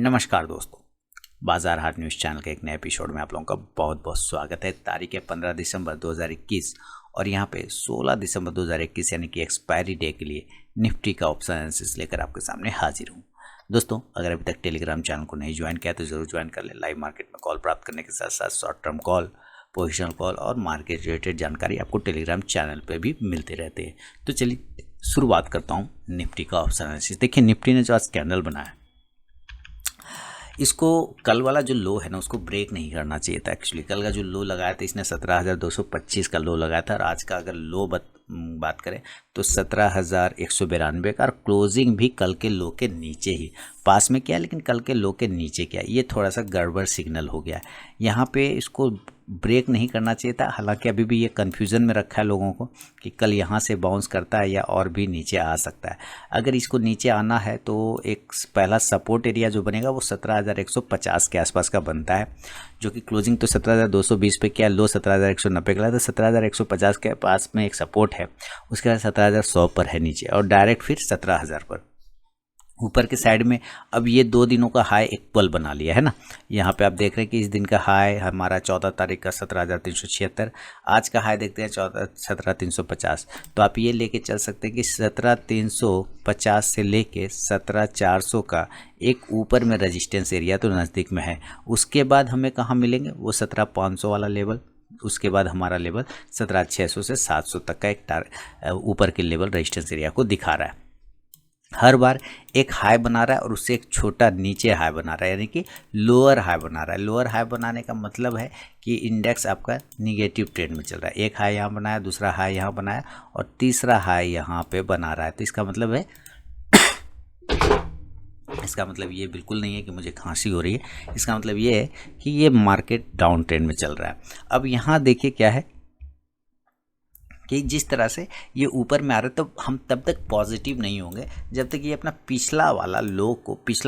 नमस्कार दोस्तों, बाजार हाट न्यूज़ चैनल के एक नए एपिसोड में आप लोगों का बहुत बहुत स्वागत है। तारीख है 15 दिसंबर 2021 और यहाँ पे 16 दिसंबर 2021 यानी कि एक्सपायरी डे के लिए निफ्टी का ऑप्शन एनालिसिस लेकर आपके सामने हाजिर हूँ। दोस्तों, अगर अभी तक टेलीग्राम चैनल को नहीं ज्वाइन किया तो ज़रूर ज्वाइन कर लें। लाइव मार्केट में कॉल प्राप्त करने के साथ साथ short term call, positional call और मार्केट रिलेटेड जानकारी आपको टेलीग्राम चैनल पर भी मिलते रहते हैं। तो चलिए शुरुआत करता हूँ निफ्टी का ऑप्शन एनालिसिस। देखिए, निफ्टी ने जो आज कैंडल बनाया, इसको कल वाला जो लो है ना उसको ब्रेक नहीं करना चाहिए था। एक्चुअली कल का जो लो लगाया था इसने 17,225 का लो लगाया था और आज का अगर लो बात करें तो 17,192 का, और क्लोजिंग भी कल के लो के नीचे ही पास में किया, लेकिन कल के लो के नीचे किया। ये थोड़ा सा गड़बड़ सिग्नल हो गया। यहाँ पे इसको ब्रेक नहीं करना चाहिए था। हालांकि अभी भी ये कन्फ्यूज़न में रखा है लोगों को कि कल यहाँ से बाउंस करता है या और भी नीचे आ सकता है। अगर इसको नीचे आना है तो एक पहला सपोर्ट एरिया जो बनेगा वो 17,150 के आसपास का बनता है, जो कि क्लोजिंग तो 17,220 पे किया, लो 17,190 का। तो 17,150 के पास में एक सपोर्ट है, उसके बाद 17,100 पर है नीचे और डायरेक्ट फिर 17,000 पर ऊपर के साइड में। अब ये 2 दिनों का हाई इक्वल बना लिया है ना। यहाँ पे आप देख रहे हैं कि इस दिन का हाई हमारा 14 तारीख का 17,376, आज का हाई देखते हैं 17,350। तो आप ये लेके चल सकते हैं कि 17,350 से लेके 17,400 का एक ऊपर में रेजिस्टेंस एरिया तो नज़दीक में है। उसके बाद हमें कहाँ मिलेंगे, वो 17,500 वाला लेवल। उसके बाद हमारा लेवल 17,600 से 700 तक का एक ऊपर के लेवल रेजिस्टेंस एरिया को दिखा रहा है। हर बार एक हाई बना रहा है और उससे एक छोटा नीचे हाई बना रहा है, यानी कि लोअर हाई बना रहा है। लोअर हाई बनाने का मतलब है कि इंडेक्स आपका निगेटिव ट्रेंड में चल रहा है। एक हाई यहाँ बनाया, दूसरा हाई यहाँ बनाया और तीसरा हाई यहाँ पे बना रहा है। तो इसका मतलब है ये बिल्कुल नहीं है कि मुझे खांसी हो रही है। इसका मतलब ये है कि ये मार्केट डाउन ट्रेंड में चल रहा है। अब यहाँ देखिए क्या है कि जिस तरह से ये ऊपर में आ रहा है तो हम तब तक पॉजिटिव नहीं होंगे जब तक ये अपना पिछला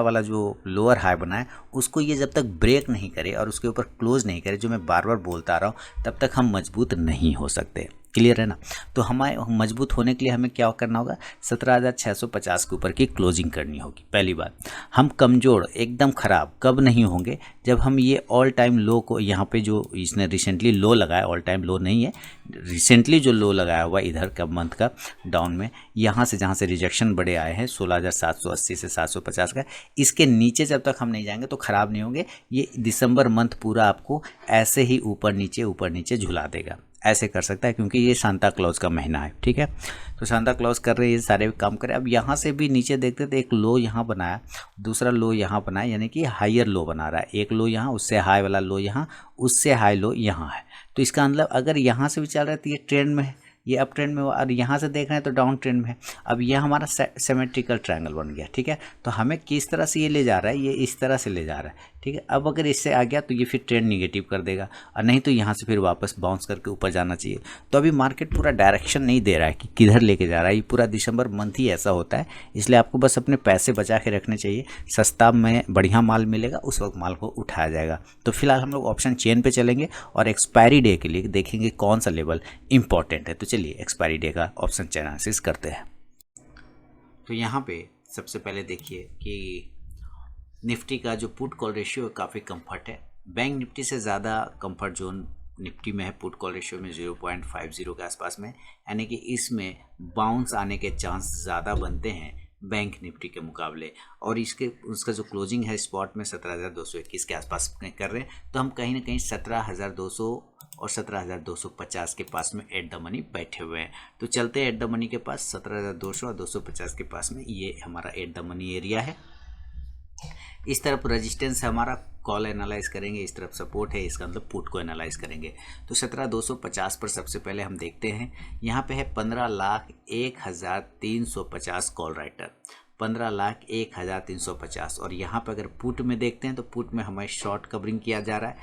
वाला जो लोअर हाई बना है उसको ये जब तक ब्रेक नहीं करे और उसके ऊपर क्लोज नहीं करे, जो मैं बार बार बोलता आ रहा हूँ, तब तक हम मजबूत नहीं हो सकते। क्लियर है ना। तो हमारे मजबूत होने के लिए हमें क्या करना होगा, 17,650 के ऊपर की क्लोजिंग करनी होगी। पहली बात, हम कमज़ोर एकदम ख़राब कब नहीं होंगे, जब हम ये ऑल टाइम लो को, यहाँ पे जो इसने रिसेंटली लो लगाया, ऑल टाइम लो नहीं है, रिसेंटली जो लो लगाया हुआ इधर का मंथ का डाउन में, यहाँ से जहाँ से रिजेक्शन बड़े आए हैं 16,780 से 750 का, इसके नीचे जब तक हम नहीं जाएंगे तो ख़राब नहीं होंगे। ये दिसंबर मंथ पूरा आपको ऐसे ही ऊपर नीचे झुला देगा। ऐसे कर सकता है क्योंकि ये सांता क्लॉज का महीना है। ठीक है, तो सांता क्लॉज कर रहे हैं, ये सारे काम करें। अब यहाँ से भी नीचे देखते थे, एक लो यहाँ बनाया, दूसरा लो यहाँ बनाया, यानी कि हायर लो बना रहा है। एक लो यहाँ, उससे हाई वाला लो यहाँ, उससे हाई लो यहाँ है। तो इसका मतलब अगर यहाँ से भी चल रहा है तो ये ट्रेंड में है, ये अप ट्रेंड में हुआ, और यहाँ से देख रहे हैं तो डाउन ट्रेंड में है। अब यह हमारा सिमेट्रिकल ट्रायंगल बन गया। ठीक है, तो हमें किस तरह से ये ले जा रहा है, ये इस तरह से ले जा रहा है। ठीक है, अब अगर इससे आ गया तो ये फिर ट्रेंड निगेटिव कर देगा, और नहीं तो यहाँ से फिर वापस बाउंस करके ऊपर जाना चाहिए। तो अभी मार्केट पूरा डायरेक्शन नहीं दे रहा है कि किधर लेके जा रहा है। ये पूरा दिसंबर मंथ ही ऐसा होता है, इसलिए आपको बस अपने पैसे बचा के रखने चाहिए। सस्ता में बढ़िया माल मिलेगा, उस वक्त माल को उठाया जाएगा। तो फिलहाल हम लोग ऑप्शन चेन पे चलेंगे और एक्सपायरी डे के लिए देखेंगे कौन सा लेवल इंपॉर्टेंट है। तो चलिए एक्सपायरी डे का ऑप्शन चेन एनालिसिस करते हैं। तो यहाँ पे सबसे पहले देखिए कि निफ्टी का जो पुट कॉल रेशियो काफ़ी कंफर्ट है। बैंक निफ्टी से ज़्यादा कंफर्ट जोन निफ्टी में है पुट कॉल रेशियो में 0.50 के आसपास में, यानी कि इसमें बाउंस आने के चांस ज़्यादा बनते हैं बैंक निफ्टी के मुकाबले। और उसका जो क्लोजिंग है स्पॉट में 17,221 के आसपास कर रहे हैं। तो हम कहीं ना कहीं 17,200 और 17,250 के पास में एट द मनी बैठे हुए हैं। तो चलते हैं एट द मनी के पास, 17,200 और 250 के पास में ये हमारा एट द मनी एरिया है। इस तरफ रेजिस्टेंस है हमारा, कॉल एनालाइज करेंगे, इस तरफ सपोर्ट है, इसका मतलब पुट को एनालाइज करेंगे। तो 17,250 पर सबसे पहले हम देखते हैं, यहाँ पे है 15,01,350 कॉल राइटर, 15,01,350। और यहाँ पे अगर पुट में देखते हैं तो पुट में हमें शॉर्ट कवरिंग किया जा रहा है,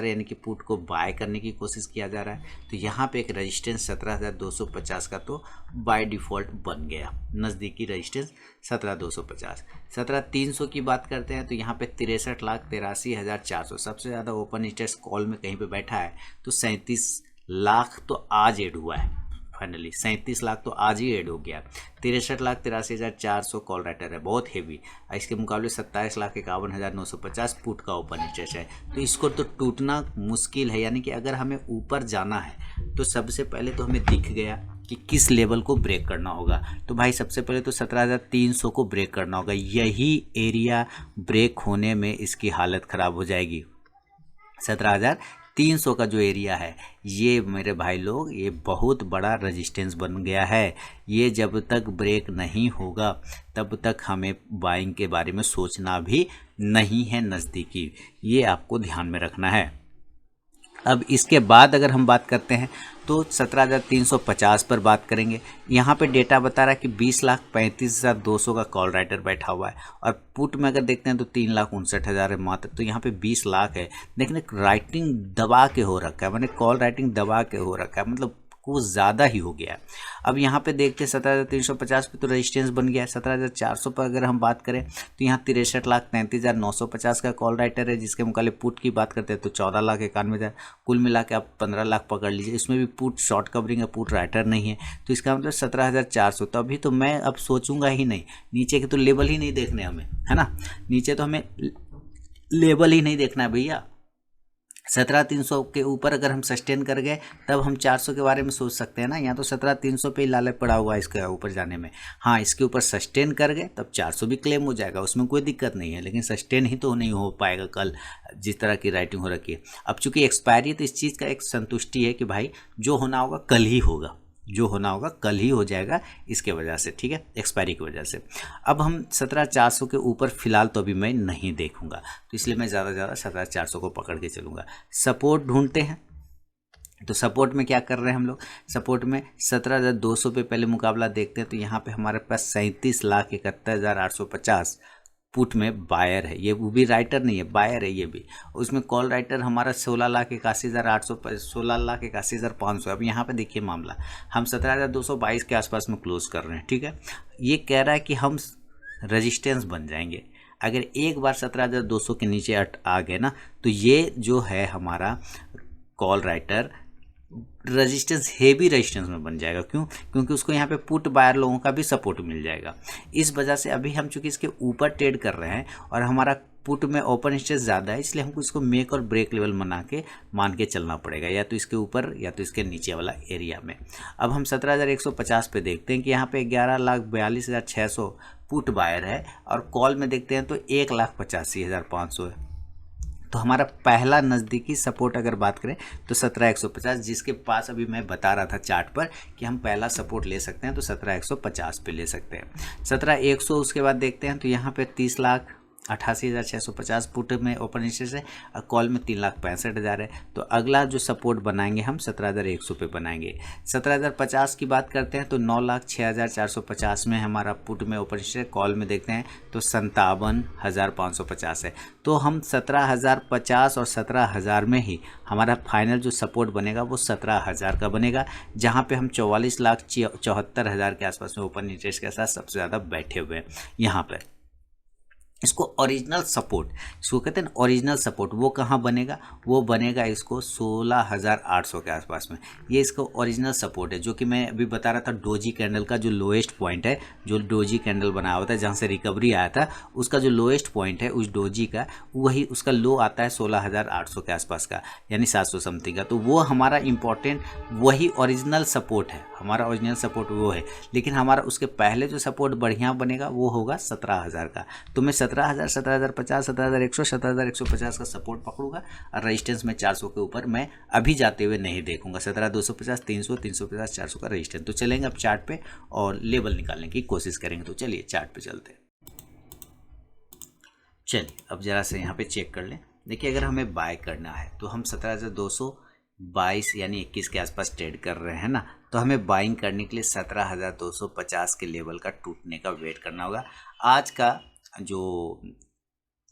यानी कि पुट को बाय करने की कोशिश किया जा रहा है। तो यहाँ पे एक रेजिस्टेंस 17,250 का तो बाय डिफ़ॉल्ट बन गया, नज़दीकी रेजिस्टेंस 17,250। 17,300 की बात करते हैं तो यहाँ पे 63,83,400 सबसे ज़्यादा ओपन इंटरेस्ट कॉल में कहीं पे बैठा है। तो 37 लाख तो आज एड हुआ है, फाइनली 37 लाख तो आज ही ऐड हो गया। 63,83,400 कॉल राइटर है, बहुत हेवी। इसके मुकाबले 27,51,950 पुट का ओपन इंटरेस्ट है। तो इसको तो टूटना मुश्किल है, यानी कि अगर हमें ऊपर जाना है तो सबसे पहले तो हमें दिख गया कि किस लेवल को ब्रेक करना होगा। तो भाई सबसे पहले तो 17,300 को ब्रेक करना होगा। यही एरिया ब्रेक होने में इसकी हालत ख़राब हो जाएगी। 17,300 का जो एरिया है ये मेरे भाई लोग, ये बहुत बड़ा रेजिस्टेंस बन गया है। ये जब तक ब्रेक नहीं होगा तब तक हमें बाइंग के बारे में सोचना भी नहीं है नज़दीकी। ये आपको ध्यान में रखना है। अब इसके बाद अगर हम बात करते हैं तो 17,350 पर बात करेंगे। यहाँ पे डेटा बता रहा है कि 20,35,200 का कॉल राइटर बैठा हुआ है, और पुट में अगर देखते हैं तो 3,59,000 है मात्र। तो यहाँ पे 20 लाख है, लेकिन राइटिंग दबा के हो रखा है, मैंने कॉल राइटिंग दबा के हो रखा है, मतलब कुछ ज़्यादा ही हो गया। अब यहाँ पे देखते हैं 17,350 पे तो रेजिस्टेंस बन गया है। 17,400 पर अगर हम बात करें तो यहाँ 63,33,950 का कॉल राइटर है, जिसके मुकाबले पुट की बात करते हैं तो 14,91,000। कुल मिला के आप 15 लाख पकड़ लीजिए। इसमें भी पुट शॉर्ट कवरिंग है, पुट राइटर नहीं है, तो इसका मतलब 17,400। तो अभी तो मैं अब सोचूंगा ही नहीं, नीचे के तो लेवल ही नहीं देखने हमें, है ना। नीचे तो हमें लेवल ही नहीं देखना है भैया। 17,300 के ऊपर अगर हम सस्टेन कर गए तब हम 400 के बारे में सोच सकते हैं ना। यहाँ तो 17,300 पे ही लालच पड़ा हुआ है इसके ऊपर जाने में। हाँ, इसके ऊपर सस्टेन कर गए तब 400 भी क्लेम हो जाएगा, उसमें कोई दिक्कत नहीं है, लेकिन सस्टेन ही तो नहीं हो पाएगा कल जिस तरह की राइटिंग हो रखी है। अब चूंकि एक्सपायरी है तो इस चीज़ का एक संतुष्टि है कि भाई जो होना होगा कल ही होगा, जो होना होगा कल ही हो जाएगा, इसके वजह से, ठीक है, एक्सपायरी की वजह से। अब हम 17,400 के ऊपर फिलहाल तो अभी मैं नहीं देखूंगा, तो इसलिए मैं ज़्यादा से ज़्यादा 17,400 को पकड़ के चलूँगा। सपोर्ट ढूंढते हैं, तो सपोर्ट में क्या कर रहे हैं हम लोग, सपोर्ट में 17,200 पे पहले मुकाबला देखते हैं। तो यहाँ पे हमारे पास 37,71,850 पुट में बायर है, ये वो भी राइटर नहीं है, बायर है ये भी। उसमें कॉल राइटर हमारा 16,81,800, 16,81,500। अब यहाँ पे देखिए मामला, हम 17,222 के आसपास में क्लोज कर रहे हैं, ठीक है। ये कह रहा है कि हम रेजिस्टेंस बन जाएंगे। अगर एक बार 17,200 के नीचे आ गए ना, तो ये जो है हमारा call writer resistance, heavy resistance में बन जाएगा। क्यों? क्योंकि उसको यहाँ पे पुट बायर लोगों का भी सपोर्ट मिल जाएगा। इस वजह से अभी हम चूंकि इसके ऊपर ट्रेड कर रहे हैं और हमारा पुट में ओपन इंटरेस्ट ज़्यादा है, इसलिए हमको इसको मेक और ब्रेक लेवल मान के चलना पड़ेगा, या तो इसके ऊपर या तो इसके नीचे वाला एरिया में। अब हम 17,150 पे देखते हैं कि यहाँ पे 11,42,600 पुट बायर है, और कॉल में देखते हैं तो 1,85,500 है। तो हमारा पहला नज़दीकी सपोर्ट अगर बात करें तो 17,150, जिसके पास अभी मैं बता रहा था चार्ट पर कि हम पहला सपोर्ट ले सकते हैं, तो 17,150 पे ले सकते हैं। 17,100 उसके बाद देखते हैं तो यहाँ पे 30,88,650 पुट में ओपन इंटरेस्ट है, और कॉल में 3,65,000 है। तो अगला जो सपोर्ट बनाएंगे हम 17,100 पे बनाएंगे। 17,050 की बात करते हैं तो 9,06,450 में हमारा पुट में ओपन इंटरेस्ट है, कॉल में देखते हैं तो 57,550 है। तो हम 17,050 और 17,000 में ही हमारा फाइनल जो सपोर्ट बनेगा वो 17,000 का बनेगा, जहाँ पे हम 44,74,000 के आसपास में ओपन इंटरेस्ट के साथ सबसे ज़्यादा बैठे हुए हैं। यहाँ पर इसको ओरिजिनल सपोर्ट, इसको कहते हैं ओरिजिनल सपोर्ट, वो कहाँ बनेगा, वो बनेगा इसको 16,800 के आसपास में। ये इसको ओरिजिनल सपोर्ट है, जो कि मैं अभी बता रहा था डोजी कैंडल का जो लोएस्ट पॉइंट है, जो डोजी कैंडल बनाया होता है जहाँ से रिकवरी आया था, उसका जो लोएस्ट पॉइंट है उस डोजी का, वही उसका लो आता है 16,800 के आसपास का, यानी 700 समथिंग का। तो वो हमारा इंपॉर्टेंट, वही ओरिजिनल सपोर्ट है, हमारा ओरिजिनल सपोर्ट वो है। लेकिन हमारा उसके पहले जो सपोर्ट बढ़िया बनेगा वो होगा 17,000 का। तो मैं 17,000, 17,050, 17,100, 17,150 का सपोर्ट पकड़ूंगा, और रेजिस्टेंस में 400 के ऊपर मैं अभी जाते हुए नहीं देखूंगा। 17,250, 300, 350, 400 का रेजिस्टेंस। तो चलेंगे अब चार्ट पे और लेवल निकालने की कोशिश करेंगे। तो चलिए चार्ट पे चलते हैं। चलिए अब जरा से यहाँ पे चेक कर लें। देखिए अगर हमें बाय करना है तो हम 17,222 यानी 21 के आसपास ट्रेड कर रहे हैं ना, तो हमें बाइंग करने के लिए 17,250 के लेवल का टूटने का वेट करना होगा। आज का जो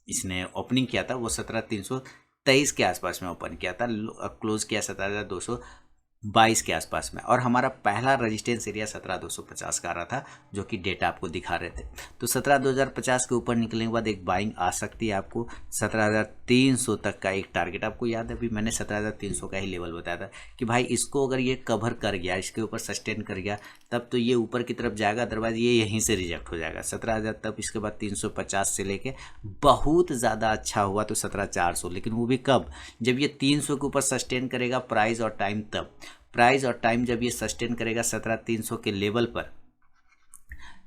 इसने ओपनिंग किया था वो 17,323 के आसपास में ओपन किया था, क्लोज किया 17,200 22 के आसपास में, और हमारा पहला रेजिस्टेंस एरिया 17,250 का आ रहा था, जो कि डेटा आपको दिखा रहे थे। तो 17,250 के ऊपर निकलने के बाद एक बाइंग आ सकती है आपको 17,300 तक का एक टारगेट। आपको याद है अभी मैंने 17,300 का ही लेवल बताया था कि भाई इसको अगर ये कवर कर गया, इसके ऊपर सस्टेन कर गया, तब तो ये ऊपर की तरफ जाएगा, अदरवाइज ये यहीं से रिजेक्ट हो जाएगा 17,000। तब इसके बाद 350 से लेके बहुत ज़्यादा अच्छा हुआ तो 17,400, लेकिन वो भी कब, जब ये 300 के ऊपर सस्टेन करेगा प्राइस और टाइम, तब प्राइस और टाइम जब ये सस्टेन करेगा 17,300 के लेवल पर,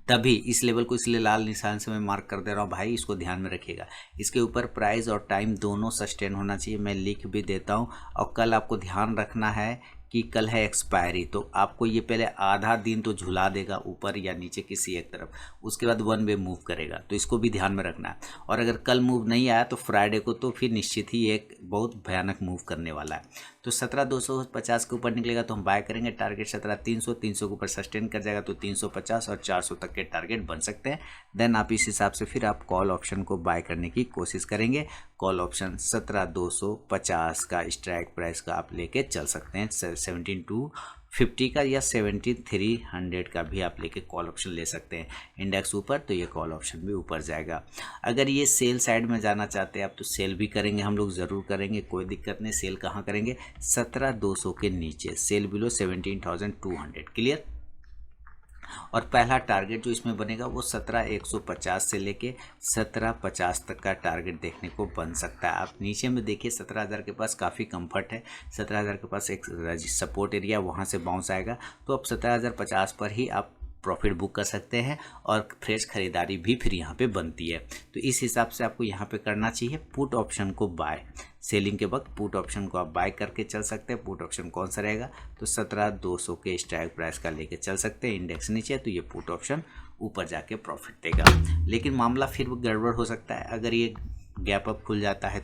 तभी इस लेवल को इसलिए लाल निशान से मैं मार्क कर दे रहा हूँ भाई, इसको ध्यान में रखिएगा। इसके ऊपर प्राइस और टाइम दोनों सस्टेन होना चाहिए, मैं लिख भी देता हूँ। और कल आपको ध्यान रखना है कि कल है एक्सपायरी, तो आपको ये पहले आधा दिन तो झुला देगा ऊपर या नीचे किसी एक तरफ, उसके बाद वन वे मूव करेगा, तो इसको भी ध्यान में रखना है। और अगर कल मूव नहीं आया तो फ्राइडे को तो फिर निश्चित ही एक बहुत भयानक मूव करने वाला है। तो 17,250 के ऊपर निकलेगा तो हम बाय करेंगे, टारगेट 17,300, 300 के ऊपर सस्टेन कर जाएगा तो 350 और 400 तक के टारगेट बन सकते हैं। देन आप इस हिसाब से फिर आप कॉल ऑप्शन को बाय करने की कोशिश करेंगे। कॉल ऑप्शन 17,250 का स्ट्राइक प्राइस का आप लेके चल सकते हैं, 17,250 का या 17,300 का भी आप लेके कॉल ऑप्शन ले सकते हैं। इंडेक्स ऊपर तो ये कॉल ऑप्शन भी ऊपर जाएगा। अगर ये सेल साइड में जाना चाहते हैं आप तो सेल भी करेंगे, हम लोग ज़रूर करेंगे, कोई दिक्कत नहीं। सेल कहाँ करेंगे, 17,200 के नीचे, सेल बिलो 17,200, क्लियर। और पहला टारगेट जो इसमें बनेगा वो 17,150 से लेके 17,50 तक का टारगेट देखने को बन सकता है। आप नीचे में देखिए 17,000 के पास काफ़ी कंफर्ट है, 17,000 के पास एक सपोर्ट एरिया, वहाँ से बाउंस आएगा, तो अब 17,050 पर ही आप प्रॉफिट बुक कर सकते हैं और फ्रेश खरीदारी भी फिर यहाँ पे बनती है। तो इस हिसाब से आपको यहाँ पे करना चाहिए पुट ऑप्शन को बाय, सेलिंग के वक्त पुट ऑप्शन को आप बाय करके चल सकते हैं। पुट ऑप्शन कौन सा रहेगा, तो 17,200 के स्ट्राइक प्राइस का लेके चल सकते हैं। इंडेक्स नीचे है तो ये पुट ऑप्शन ऊपर जाके प्रॉफिट देगा। लेकिन मामला फिर गड़बड़ हो सकता है, अगर ये गैप अप खुल जाता है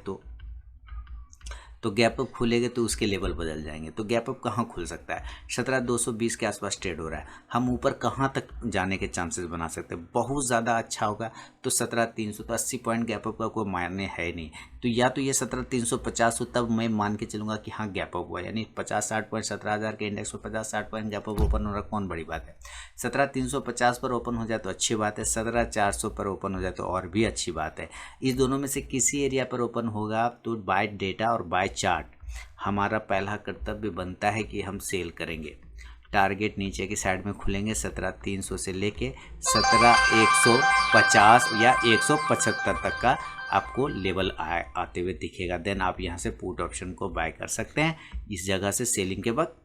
तो गैप अप खुलेगा तो उसके लेवल बदल जाएंगे। तो गैप अप कहाँ खुल सकता है, 17,220 के आसपास ट्रेड हो रहा है, हम ऊपर कहाँ तक जाने के चांसेस बना सकते हैं, बहुत ज़्यादा अच्छा होगा तो 17,300, तो 80 पॉइंट गैप अप का कोई मायने है नहीं। तो या तो ये 17,350 हो तब मैं मान के चलूँगा कि हाँ गैप अप हुआ, यानी 50-60 पॉइंट 17,000 के इंडेक्स पर 50-60 पॉइंट गैप अप ओपन हो रहा, कौन बड़ी बात है। 17,350 पर ओपन हो जाए तो अच्छी बात है, 17,400 पर ओपन हो जाए तो और भी अच्छी बात है। इस दोनों में से किसी एरिया पर ओपन होगा तो बाय डेटा और बाय चार्ट हमारा पहला कर्तव्य बनता है कि हम सेल करेंगे। टारगेट नीचे की साइड में खुलेंगे 17,300 से लेके 17,150 या 175 तक का आपको लेवल आते हुए दिखेगा। देन आप यहाँ से पुट ऑप्शन को बाय कर सकते हैं। इस जगह से सेलिंग के वक्त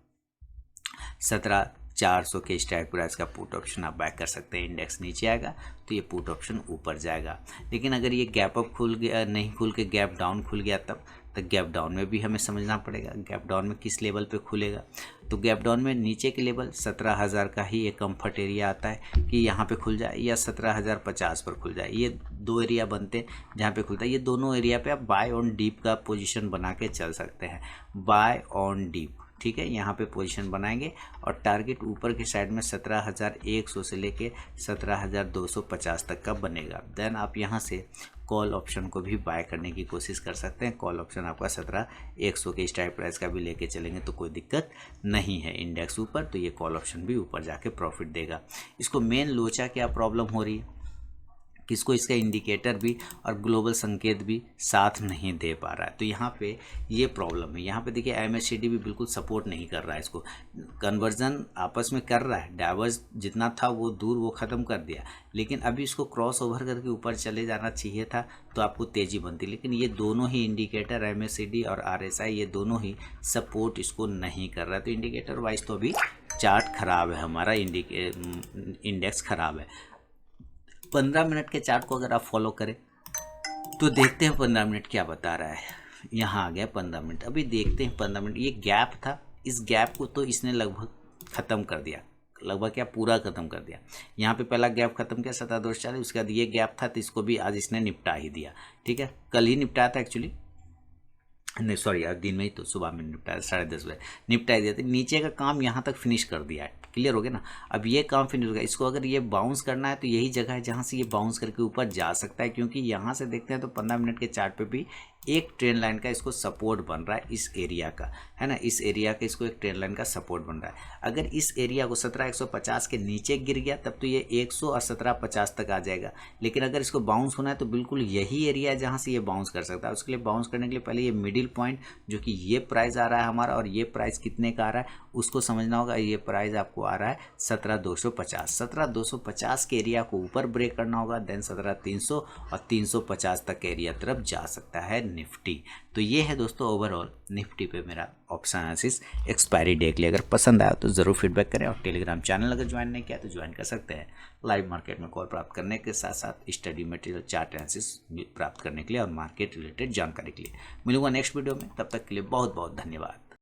17,400 के स्ट्राइक प्राइस का पुट ऑप्शन आप बाय कर सकते हैं। इंडेक्स नीचे आएगा तो ये पुट ऑप्शन ऊपर जाएगा। लेकिन अगर ये गैप अप खुल गया, नहीं खुल के गैप डाउन खुल गया, तब तो गैप डाउन में भी हमें समझना पड़ेगा गैप डाउन में किस लेवल पे खुलेगा। तो गैप डाउन में नीचे के लेवल 17,000 का ही एक कंफर्ट एरिया आता है कि यहाँ पे खुल जाए, या 17,050 पर खुल जाए। ये दो एरिया बनते हैं जहाँ पे खुलता है। ये दोनों एरिया पे आप बाय ऑन डीप का पोजीशन बना के चल सकते हैं, बाय ऑन डीप, ठीक है। यहाँ पे पोजीशन बनाएंगे और टारगेट ऊपर के साइड में 17,100 से लेके 17,250 तक का बनेगा। देन आप यहाँ से कॉल ऑप्शन को भी बाय करने की कोशिश कर सकते हैं। कॉल ऑप्शन आपका 17,100 के स्ट्राइक प्राइस का भी लेके चलेंगे तो कोई दिक्कत नहीं है। इंडेक्स ऊपर तो ये कॉल ऑप्शन भी ऊपर जाके प्रॉफिट देगा। इसको मेन लोचा क्या प्रॉब्लम हो रही है, किसको इसका इंडिकेटर भी और ग्लोबल संकेत भी साथ नहीं दे पा रहा है, तो यहाँ पे ये प्रॉब्लम है। यहाँ पे देखिए MACD भी बिल्कुल सपोर्ट नहीं कर रहा है, इसको कन्वर्जन आपस में कर रहा है, डाइवर्स जितना था वो दूर वो ख़त्म कर दिया, लेकिन अभी इसको क्रॉस ओवर करके ऊपर चले जाना चाहिए था तो आपको तेज़ी बनती। लेकिन ये दोनों ही इंडिकेटर MACD और RSI ये दोनों ही सपोर्ट इसको नहीं कर रहा है। तो इंडिकेटर वाइज तो अभी चार्ट ख़राब है, हमारा इंडेक्स ख़राब है। 15 मिनट के चार्ट को अगर आप फॉलो करें तो देखते हैं 15 मिनट क्या बता रहा है। यहाँ आ गया 15 मिनट, अभी देखते हैं 15 मिनट। ये गैप था, इस गैप को तो इसने लगभग ख़त्म कर दिया, लगभग क्या पूरा ख़त्म कर दिया। यहाँ पे पहला गैप ख़त्म किया 17,240, उसके बाद ये गैप था तो इसको भी आज इसने निपटा ही दिया, ठीक है। कल ही निपटाया था एक्चुअली, नहीं सॉरी आज दिन में ही, तो सुबह में निपटाया 10:30 बजे निपटा दिया। तो नीचे का काम यहाँ तक फिनिश कर दिया है, क्लियर हो गया ना। अब ये काम फिनिश हो गया, इसको अगर ये बाउंस करना है तो यही जगह है जहाँ से ये बाउंस करके ऊपर जा सकता है, क्योंकि यहाँ से देखते हैं तो 15 मिनट के चार्ट पे भी एक ट्रेंड लाइन का इसको सपोर्ट बन रहा है, इस एरिया का, है ना, इस एरिया का इसको एक ट्रेंड लाइन का सपोर्ट बन रहा है। अगर इस एरिया को 17,150 के नीचे गिर गया तब तो ये 100 और 1750 तक आ जाएगा। लेकिन अगर इसको बाउंस होना है तो बिल्कुल यही एरिया है जहाँ से ये बाउंस कर सकता है। उसके लिए बाउंस करने के लिए पहले ये मिडिल पॉइंट जो कि ये प्राइस आ रहा है हमारा, और ये प्राइस कितने का आ रहा है उसको समझना होगा। ये प्राइस आपको आ रहा है 17,250। 17,250 के एरिया को ऊपर ब्रेक करना होगा, देन 17,300 और 350 तक एरिया तरफ जा सकता है निफ्टी। तो ये है दोस्तों ओवरऑल निफ्टी पे मेरा ऑप्शन एनालिसिस एक्सपायरी डे के लिए। अगर पसंद आया तो ज़रूर फीडबैक करें, और टेलीग्राम चैनल अगर ज्वाइन नहीं किया तो ज्वाइन कर सकते हैं। लाइव मार्केट में कॉल प्राप्त करने के साथ साथ स्टडी मटेरियल, चार्ट एनालिसिस प्राप्त करने के लिए और मार्केट रिलेटेड जानकारी के लिए। मिलूंगा नेक्स्ट वीडियो में, तब तक के लिए बहुत बहुत धन्यवाद।